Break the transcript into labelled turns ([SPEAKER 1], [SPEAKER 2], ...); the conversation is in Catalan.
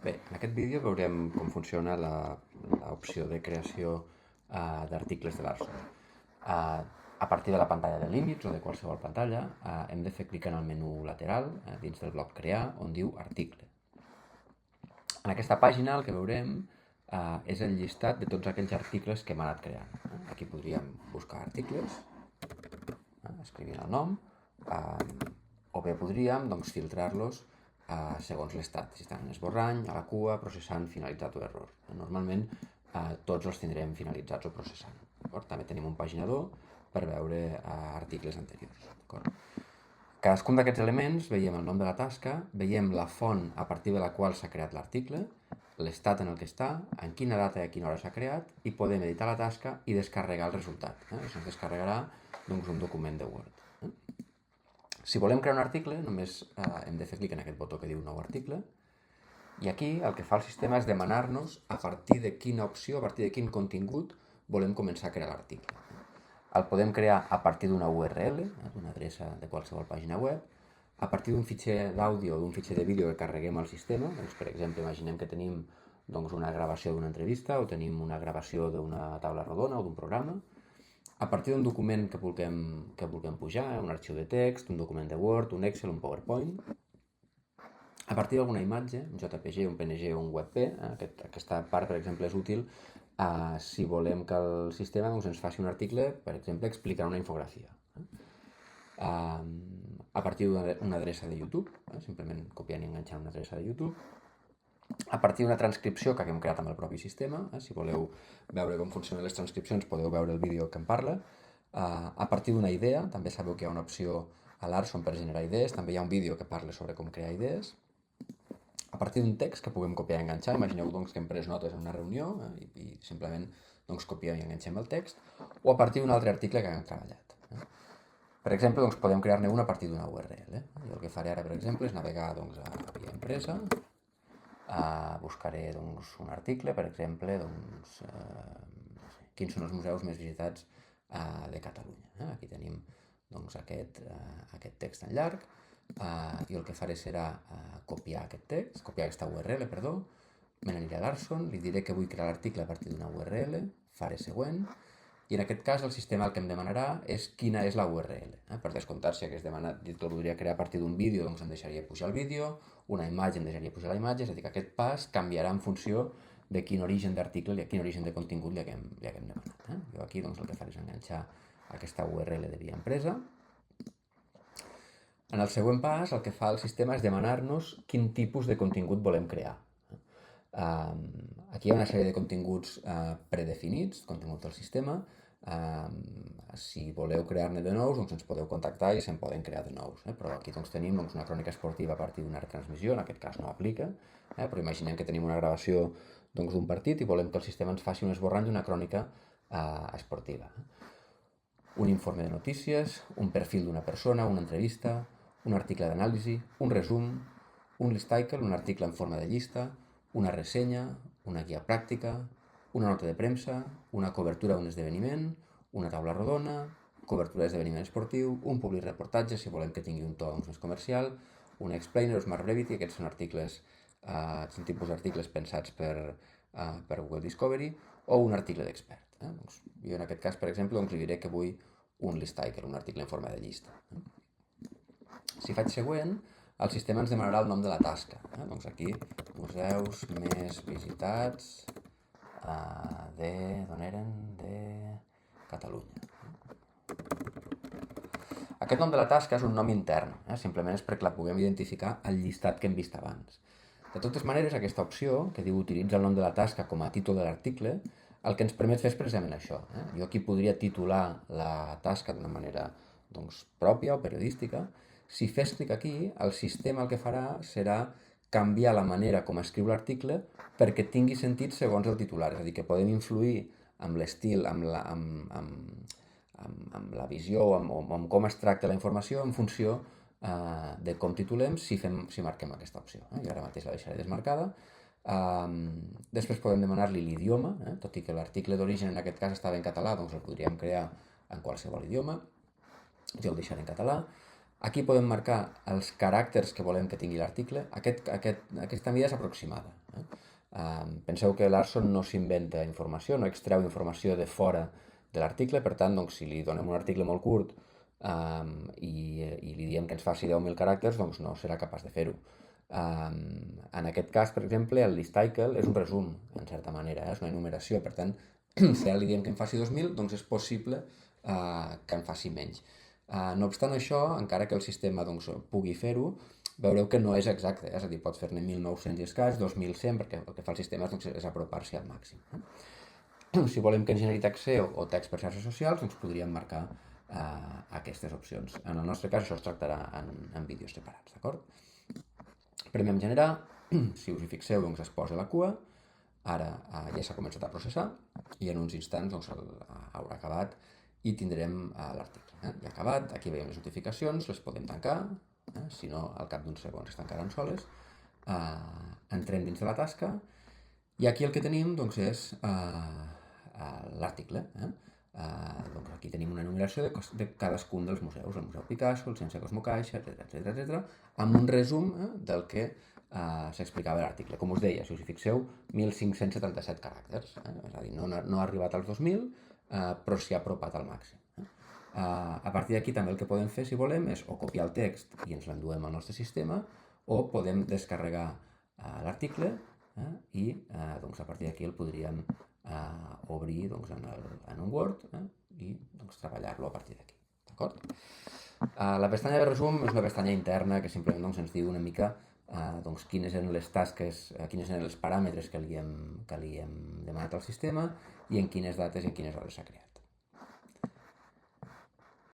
[SPEAKER 1] Bé, en aquest vídeo veurem com funciona l'opció de creació d'articles de l'Arson. A partir de la pantalla de límits o de qualsevol pantalla, hem de fer clic en el menú lateral dins del bloc Crear, on diu Article. En aquesta pàgina el que veurem és el llistat de tots aquells articles que hem anat creant. Aquí podríem buscar articles, escrivint el nom, o bé podríem filtrar-los segons l'estat, si estan en esborrany, a la cua, processant, finalitzat o error. Normalment tots els tindrem finalitzats o processant. També tenim un paginador per veure articles anteriors. Cadascun d'aquests elements veiem el nom de la tasca, veiem la font a partir de la qual s'ha creat l'article, l'estat en el que està, en quina data i a quina hora s'ha creat, i podem editar la tasca i descarregar el resultat. Això ens descarregarà un document de Word. Si volem crear un article, només hem de fer clic en aquest botó que diu Nou article, i aquí el que fa el sistema és demanar-nos a partir de quina opció, a partir de quin contingut volem començar a crear l'article. El podem crear a partir d'una URL, d'una adreça de qualsevol pàgina web, a partir d'un fitxer d'àudio o d'un fitxer de vídeo que carreguem al sistema. Per exemple, imaginem que tenim una gravació d'una entrevista o tenim una gravació d'una taula rodona o d'un programa. A partir d'un document que vulguem pujar, un arxiu de text, un document de Word, un Excel, un PowerPoint. A partir d'alguna imatge, un JPG, un PNG o un WebP, aquesta part, per exemple, és útil si volem que el sistema ens faci un article, per exemple, explicant una infografia. A partir d'una adreça de YouTube, simplement copiant i enganxant una adreça de YouTube. A partir d'una transcripció que hem creat amb el propi sistema, si voleu veure com funcionen les transcripcions podeu veure el vídeo que en parla. A partir d'una idea, també sabeu que hi ha una opció a l'Arson per generar idees, també hi ha un vídeo que parla sobre com crear idees. A partir d'un text que puguem copiar i enganxar, imagineu que hem pres notes en una reunió i simplement copiem i enganxem el text, o a partir d'un altre article que haguem treballat. Per exemple, podem crear-ne una a partir d'una URL. Jo el que faré ara, per exemple, és navegar a Via Empresa, buscaré un article, per exemple, quins són els museus més visitats de Catalunya. Aquí tenim aquest text en llarg, i el que faré serà copiar aquesta URL, me n'aniré a l'Arson, li diré que vull crear l'article a partir d'una URL, faré següent, i en aquest cas el sistema el que em demanarà és quina és la URL. Per descomptat, si hagués demanat que el voldria crear a partir d'un vídeo, em deixaria pujar el vídeo, una imatge em deixaria pujar la imatge, és a dir, que aquest pas canviarà en funció de quin origen d'article i quin origen de contingut li haguem demanat. Jo aquí el que faré és enganxar aquesta URL de Via Empresa. En el següent pas, el que fa el sistema és demanar-nos quin tipus de contingut volem crear. Aquí hi ha una sèrie de continguts predefinits, continguts del sistema. Si voleu crear-ne de nous, ens podeu contactar i se'n poden crear de nous. Però aquí tenim una crònica esportiva a partir d'una retransmissió, en aquest cas no aplica, però imaginem que tenim una gravació d'un partit i volem que el sistema ens faci un esborrany d'una crònica esportiva. Un informe de notícies, un perfil d'una persona, una entrevista, un article d'anàlisi, un resum, un listicle, un article en forma de llista, una ressenya, una guia pràctica, una nota de premsa, una cobertura d'un esdeveniment, una taula rodona, cobertura d'esdeveniment esportiu, un public reportatge, si volem que tingui un to més comercial, un explainer o smart brevity, aquests són són tipus d'articles pensats per Google Discovery, o un article d'expert. Jo en aquest cas, per exemple, li diré que vull un listicle, un article en forma de llista. Si faig següent, el sistema ens demanarà el nom de la tasca. Aquí, museus més visitats d'on eren? De Catalunya. Aquest nom de la tasca és un nom intern, simplement és perquè la puguem identificar al llistat que hem vist abans. De totes maneres, aquesta opció, que diu utilitza el nom de la tasca com a títol de l'article, el que ens permet fer és precisament això. Jo aquí podria titular la tasca d'una manera pròpia o periodística. Si fes clic aquí, el sistema el que farà serà canviar la manera com escriu l'article perquè tingui sentit segons el titular. És a dir, que podem influir amb l'estil, amb la visió o amb com es tracta la informació en funció de com titulem si marquem aquesta opció. Jo ara mateix la deixaré desmarcada. Després podem demanar-li l'idioma, tot i que l'article d'origen en aquest cas estava en català, el podríem crear en qualsevol idioma. Jo el deixaré en català. Aquí podem marcar els caràcters que volem que tingui l'article. Aquesta mida és aproximada. Penseu que Larson no s'inventa informació, no extreu informació de fora de l'article, per tant, doncs, si li donem un article molt curt i li diem que ens faci 10.000 caràcters, doncs no serà capaç de fer-ho. En aquest cas, per exemple, el listicle és un resum, en certa manera, és una enumeració, per tant, si ara li diem que en faci 2.000, doncs és possible que en faci menys. No obstant això, encara que el sistema doncs, pugui fer-ho, veureu que no és exacte, és a dir, pots fer-ne 1.900 i escaig, 2.100, perquè el que fa el sistema doncs, és apropar-s'hi al màxim. Si volem que ens generi text SEO o text per xarxes socials, doncs podríem marcar aquestes opcions. En el nostre cas això es tractarà en vídeos separats, d'acord? Premem generar, si us hi fixeu doncs es posa la cua, ara ja s'ha començat a processar i en uns instants doncs, haurà acabat i tindrem l'article. Ja acabat, aquí veiem les notificacions, les podem tancar, si no al cap d'uns segons es tancaran soles. Entrem dins de la tasca i aquí el que tenim doncs, és l'article. Doncs aquí tenim una enumeració de cadascun dels museus, el Museu Picasso, el Ciència Cosmocaixa, etc., amb un resum del que s'explicava l'article. Com us deia, si us hi fixeu, 1.577 caràcters, és a dir, no ha arribat als 2.000, però s'hi ha apropat al màxim. A partir d'aquí també el que podem fer, si volem, és o copiar el text i ens l'enduem al nostre sistema, o podem descarregar l'article i doncs, a partir d'aquí el podríem obrir doncs, en un Word i doncs, treballar-lo a partir d'aquí. D'acord? La pestanya de resum és una pestanya interna que simplement doncs, ens diu una mica doncs, quines eren les tasques, quines eren els paràmetres que li hem demanat al sistema i en quines dates i en quines hores s'ha creat.